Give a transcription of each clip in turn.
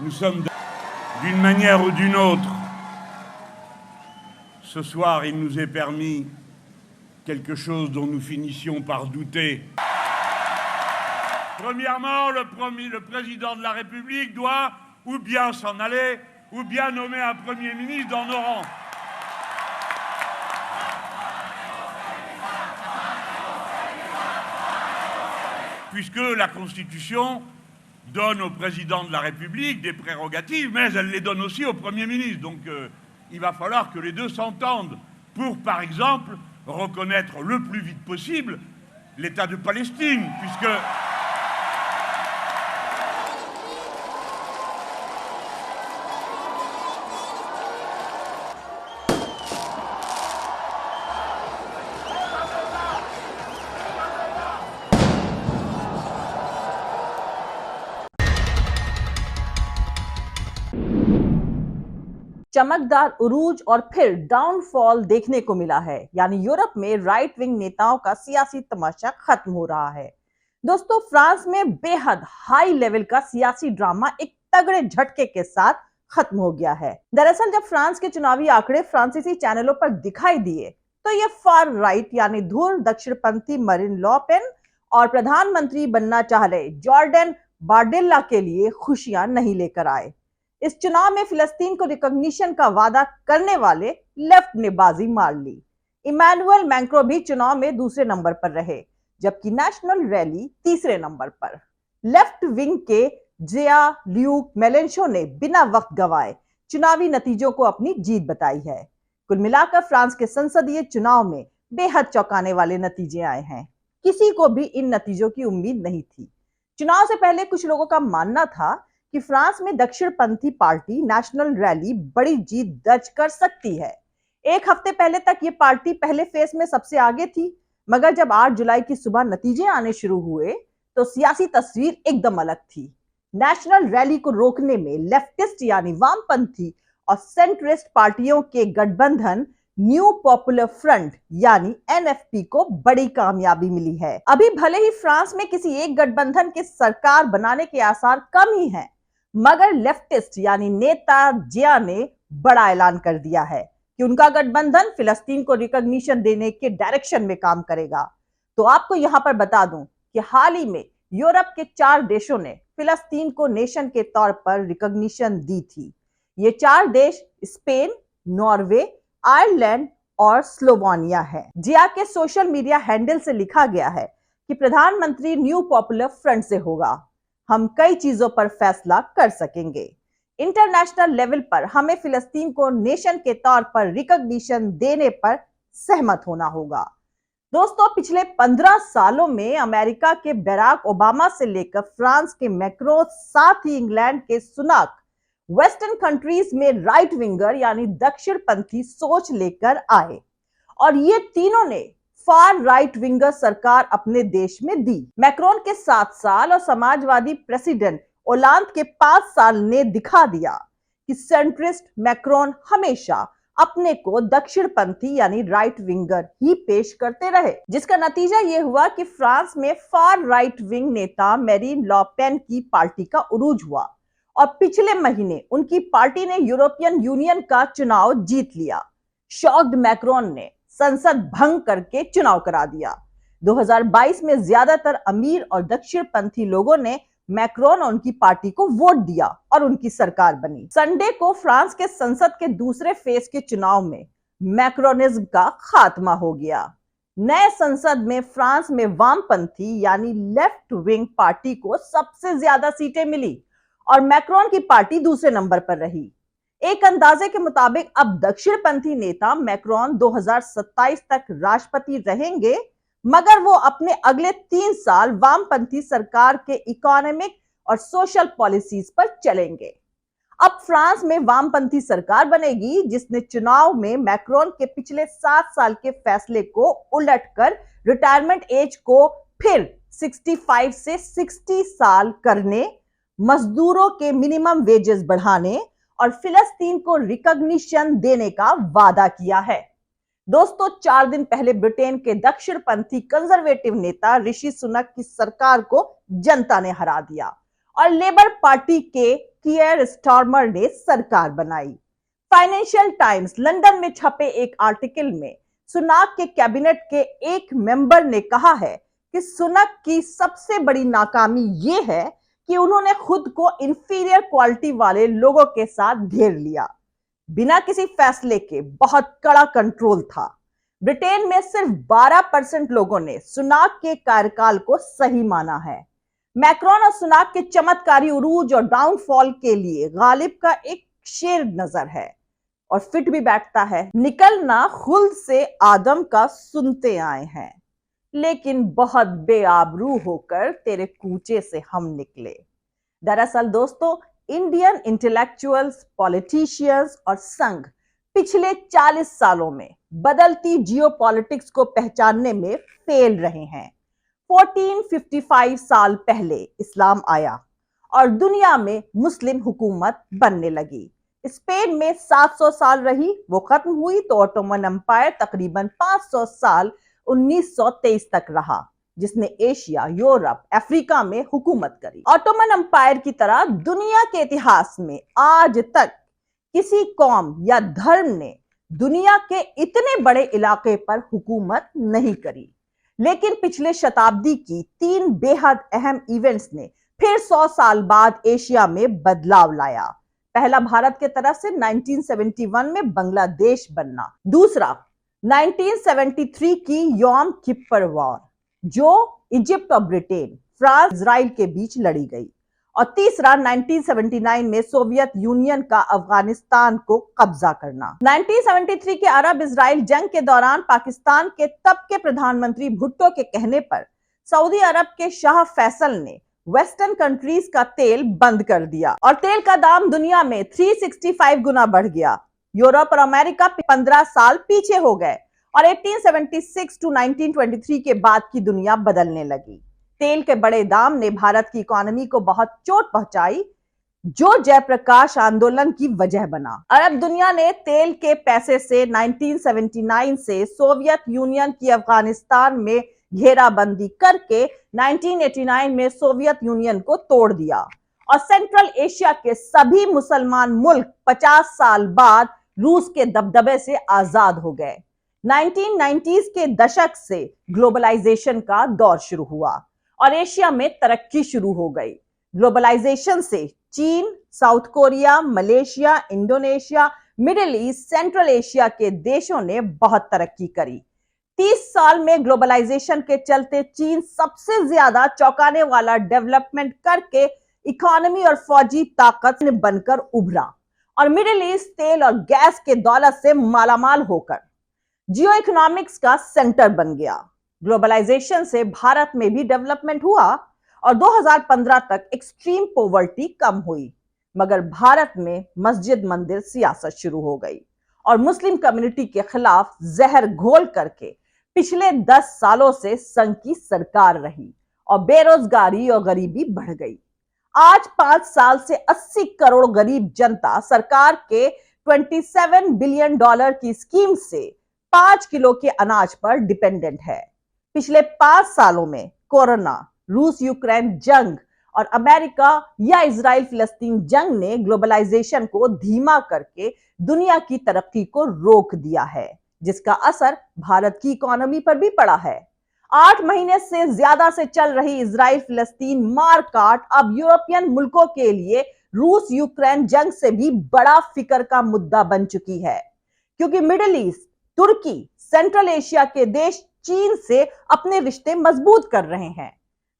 Nous sommes d'une manière ou d'une autre. Ce soir, il nous est permis quelque chose dont nous finissions par douter. Premièrement, le président de la République doit ou bien s'en aller, ou bien nommer un Premier ministre dans nos rangs. Puisque la Constitution donne au président de la République des prérogatives, mais elle les donne aussi au Premier ministre. Donc il va falloir que les deux s'entendent pour, par exemple, reconnaître le plus vite possible l'État de Palestine, puisque... चमकदार उरूज और फिर downfall देखने को मिला है, यानी Europe में right wing नेताओं का सियासी तमाशा खत्म हो रहा है। दोस्तों, फ्रांस में बेहद हाई लेवल का सियासी ड्रामा एक तगड़े झटके के साथ खत्म हो गया है। दरअसल जब फ्रांस के चुनावी आंकड़े फ्रांसीसी चैनलों पर दिखाई दिए तो ये फार राइट यानी धूल दक्षिणपंथी मरीन ले पेन और प्रधानमंत्री बनना चाह रहे जॉर्डन बार्डेला के लिए खुशियां नहीं लेकर आए। इस चुनाव में फिलिस्तीन को रिकॉग्निशन का वादा करने वाले लेफ्ट ने बाजी मार ली। इमैनुअल मैक्रों भी चुनाव में दूसरे नंबर पर रहे, जबकि नेशनल रैली तीसरे नंबर पर। लेफ्ट विंग के ल्यूक मेलेंशो ने बिना वक्त गंवाए चुनावी नतीजों को अपनी जीत बताई है। कुल मिलाकर फ्रांस के संसदीय चुनाव में बेहद चौंकाने वाले नतीजे आए हैं। किसी को भी इन नतीजों की उम्मीद नहीं थी। चुनाव से पहले कुछ लोगों का मानना था कि फ्रांस में दक्षिणपंथी पार्टी नेशनल रैली बड़ी जीत दर्ज कर सकती है। एक हफ्ते पहले तक ये पार्टी पहले फेज में सबसे आगे थी, मगर जब 8 जुलाई की सुबह नतीजे आने शुरू हुए तो सियासी तस्वीर एकदम अलग थी। नेशनल रैली को रोकने में लेफ्टिस्ट यानी वामपंथी और सेंट्रिस्ट पार्टियों के गठबंधन न्यू पॉपुलर फ्रंट यानी एनएफपी को बड़ी कामयाबी मिली है। अभी भले ही फ्रांस में किसी एक गठबंधन के सरकार बनाने के आसार कम ही हैं, मगर लेफ्टिस्ट यानी नेता जिया ने बड़ा ऐलान कर दिया है कि उनका गठबंधन फिलिस्तीन को रिकॉग्निशन देने के डायरेक्शन में काम करेगा। तो आपको यहां पर बता दूं कि हाल ही में यूरोप के 4 देशों ने फिलिस्तीन को नेशन के तौर पर रिकॉग्निशन दी थी। ये 4 देश स्पेन, नॉर्वे, आयरलैंड और स्लोवानिया है। जिया के सोशल मीडिया हैंडल से लिखा गया है कि प्रधानमंत्री न्यू पॉपुलर फ्रंट से होगा। हम कई चीजों पर फैसला कर सकेंगे। इंटरनेशनल लेवल पर हमें फिलिस्तीन को नेशन के तौर पर रिकॉग्निशन देने पर सहमत होना होगा। दोस्तों, पिछले 15 सालों में अमेरिका के बराक ओबामा से लेकर फ्रांस के मैक्रों, साथ ही इंग्लैंड के सुनाक वेस्टर्न कंट्रीज में राइट विंगर यानी दक्षिणपंथी सोच लेकर आए और ये तीनों ने फार राइट विंगर सरकार अपने देश में दी। मैक्रोन के 7 साल और समाजवादी प्रेसिडेंट ओलांद के 5 साल ने दिखा दिया कि सेंट्रिस्ट मैक्रोन हमेशा अपने को दक्षिणपंथी यानी राइट विंगर ही पेश करते रहे, जिसका नतीजा ये हुआ कि फ्रांस में फार राइट विंग नेता मैरीन ले पेन की पार्टी का उरूज हुआ और पिछले महीने उनकी पार्टी ने यूरोपियन यूनियन का चुनाव जीत लिया। शॉक्ड मैक्रोन ने संसद भंग करके चुनाव करा दिया। 2022 में ज्यादातर अमीर और दक्षिणपंथी लोगों ने मैक्रोन और उनकी पार्टी को वोट दिया और उनकी सरकार बनी। संडे को फ्रांस के संसद के दूसरे फेज के चुनाव में मैक्रोनिज्म का खात्मा हो गया। नए संसद में फ्रांस में वामपंथी यानी लेफ्ट विंग पार्टी को सबसे ज्यादा सीटें मिली और मैक्रोन की पार्टी दूसरे नंबर पर रही। एक अंदाजे के मुताबिक अब दक्षिणपंथी नेता मैक्रोन 2027 तक राष्ट्रपति रहेंगे, मगर वो अपने अगले 3 साल वामपंथी सरकार के इकोनॉमिक और सोशल पॉलिसीज पर चलेंगे। अब फ्रांस में वामपंथी सरकार बनेगी जिसने चुनाव में मैक्रोन के पिछले 7 साल के फैसले को उलटकर रिटायरमेंट एज को फिर 65 से 60 साल करने, मजदूरों के मिनिमम वेजेस बढ़ाने और फिलिस्तीन को रिकॉग्निशन देने का वादा किया है। दोस्तों, 4 दिन पहले ब्रिटेन के दक्षिणपंथी कंजर्वेटिव नेता ऋषि सुनक की सरकार को जनता ने हरा दिया और लेबर पार्टी के कियर स्टारमर ने सरकार बनाई। फाइनेंशियल टाइम्स लंदन में छपे एक आर्टिकल में सुनाक के कैबिनेट के एक मेंबर ने कहा है कि सुनक की सबसे बड़ी नाकामी यह है कि उन्होंने खुद को इंफीरियर क्वालिटी वाले लोगों के साथ घेर लिया। बिना किसी फैसले के बहुत कड़ा कंट्रोल था। ब्रिटेन में सिर्फ 12% लोगों ने सुनाक के कार्यकाल को सही माना है। मैक्रोन और सुनाक के चमत्कारी उरूज और डाउनफॉल के लिए गालिब का एक शेर नजर है और फिट भी बैठता है। निकलना खुल्द से आदम का सुनते आए हैं, लेकिन बहुत बेआबरू होकर तेरे कूचे से हम निकले। दरअसल दोस्तों, इंडियन इंटेलेक्चुअल्स, पॉलिटिशियंस और संघ पिछले 40 सालों में बदलती जियोपॉलिटिक्स को पहचानने में फेल रहे हैं। 1455 साल पहले इस्लाम आया और दुनिया में मुस्लिम हुकूमत बनने लगी। स्पेन में 700 साल रही, वो खत्म हुई तो ऑटोमन एम्पायर तकरीबन 500 साल 1923 तक रहा, जिसने एशिया, यूरोप, अफ्रीका में हुकूमत करी। ऑटोमन एम्पायर की तरह दुनिया के इतिहास में आज तक किसी कौम या धर्म ने दुनिया के इतने बड़े इलाके पर हुकूमत नहीं करी। लेकिन पिछले शताब्दी की 3 बेहद अहम इवेंट्स ने फिर 100 साल बाद एशिया में बदलाव लाया। पहला भारत के तरफ से 1971 में बांग्लादेश बनना, दूसरा 1973 की योम किप्पर वॉर जो इजिप्ट और ब्रिटेन, फ्रांस, इजराइल के बीच लड़ी गई, और तीसरा 1979 में सोवियत यूनियन का अफगानिस्तान को कब्जा करना। 1973 के अरब इजराइल जंग के दौरान पाकिस्तान के तब के प्रधानमंत्री भुट्टो के कहने पर सऊदी अरब के शाह फैसल ने वेस्टर्न कंट्रीज का तेल बंद कर दिया और तेल का दाम दुनिया में 365 गुना बढ़ गया। यूरोप और अमेरिका 15 साल पीछे हो गए और 1876 टू 1923 के बाद की दुनिया बदलने लगी। तेल के बड़े दाम ने भारत की इकोनॉमी को बहुत चोट पहुंचाई, जो जयप्रकाश आंदोलन की वजह बना। अरब दुनिया ने तेल के पैसे से 1979 से सोवियत यूनियन की अफगानिस्तान में घेराबंदी करके 1989 में सोवियत यूनियन को तोड़ दिया और सेंट्रल एशिया के सभी मुसलमान मुल्क 50 साल बाद रूस के दबदबे से आजाद हो गए। 1990s के दशक से ग्लोबलाइजेशन का दौर शुरू हुआ और एशिया में तरक्की शुरू हो गई। ग्लोबलाइजेशन से चीन, south Korea, Malaysia, Indonesia, middle east, central Asia के देशों ने बहुत तरक्की करी। 30 साल में ग्लोबलाइजेशन के चलते चीन सबसे ज्यादा चौंकाने वाला डेवलपमेंट करके इकोनॉमी और फौजी ताकत बनकर उभरा और मिडिल ईस्ट तेल और गैस के दौलत से मालामाल होकर जियो इकोनॉमिक्स का सेंटर बन गया। ग्लोबलाइजेशन से भारत में भी डेवलपमेंट हुआ और 2015 तक एक्सट्रीम पॉवर्टी कम हुई, मगर भारत में मस्जिद मंदिर सियासत शुरू हो गई और मुस्लिम कम्युनिटी के खिलाफ जहर घोल करके पिछले 10 सालों से संघ की सरकार रही और बेरोजगारी और गरीबी बढ़ गई। आज 5 साल से 80 करोड़ गरीब जनता सरकार के $27 बिलियन की स्कीम से 5 किलो के अनाज पर डिपेंडेंट है। पिछले 5 सालों में कोरोना, रूस यूक्रेन जंग और अमेरिका या इजराइल फिलिस्तीन जंग ने ग्लोबलाइजेशन को धीमा करके दुनिया की तरक्की को रोक दिया है, जिसका असर भारत की इकोनॉमी पर भी पड़ा है। 8 महीने से ज्यादा से चल रही इजराइल फिलिस्तीन मारकाट अब यूरोपियन मुल्कों के लिए रूस यूक्रेन जंग से भी बड़ा फिक्र का मुद्दा बन चुकी है, क्योंकि मिडिल ईस्ट, तुर्की, सेंट्रल एशिया के देश चीन से अपने रिश्ते मजबूत कर रहे हैं।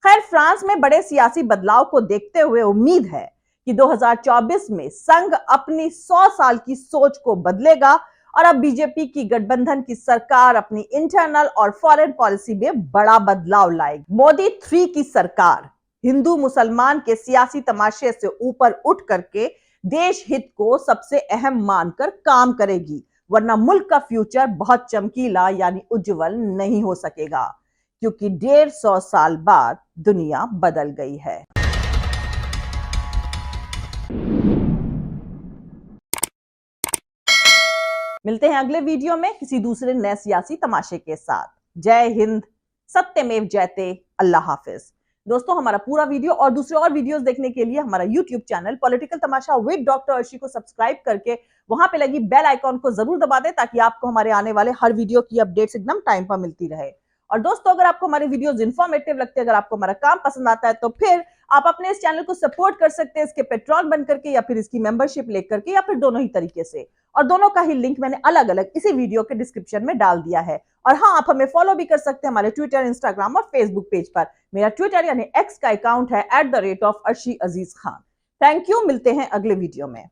खैर, फ्रांस में बड़े सियासी बदलाव को देखते हुए उम्मीद है कि 2024 में संघ अपनी 100 साल की सोच को बदलेगा और अब बीजेपी की गठबंधन की सरकार अपनी इंटरनल और फॉरेन पॉलिसी में बड़ा बदलाव लाएगी। मोदी 3 की सरकार हिंदू मुसलमान के सियासी तमाशे से ऊपर उठ करके देश हित को सबसे अहम मानकर काम करेगी, वरना मुल्क का फ्यूचर बहुत चमकीला यानी उज्जवल नहीं हो सकेगा, क्योंकि 150 साल बाद दुनिया बदल गई है। मिलते हैं अगले वीडियो में किसी दूसरे नए सियासी तमाशे के साथ। जय हिंद, सत्यमेव जयते, अल्लाह हाफिज। दोस्तों हमारा पूरा वीडियो और दूसरे और वीडियोस देखने के लिए हमारा YouTube channel political Tamasha with doctor Arshi को सब्सक्राइब करके वहां पे लगी बेल आइकॉन को जरूर दबा दें ताकि आपको हमारे आने वाले हर वीडियो की अपडेट्स एकदम टाइम पर मिलती रहे। और दोस्तों अगर आपको हमारे वीडियोस इंफॉर्मेटिव लगते हैं, अगर आपको हमारा काम पसंद आता है, तो फिर आप अपने इस चैनल को सपोर्ट कर सकते हैं इसके पेट्रॉन बन करके या फिर इसकी मेंबरशिप लेकर के या फिर दोनों ही तरीके से। और दोनों का ही लिंक मैंने अलग अलग इसी वीडियो के डिस्क्रिप्शन में डाल दिया है। और हाँ, आप हमें फॉलो भी कर सकते हैं हमारे ट्विटर, इंस्टाग्राम और फेसबुक पेज पर। मेरा ट्विटर यानी एक्स का अकाउंट है @अर्शी अजीज खान। थैंक यू, मिलते हैं अगले वीडियो में।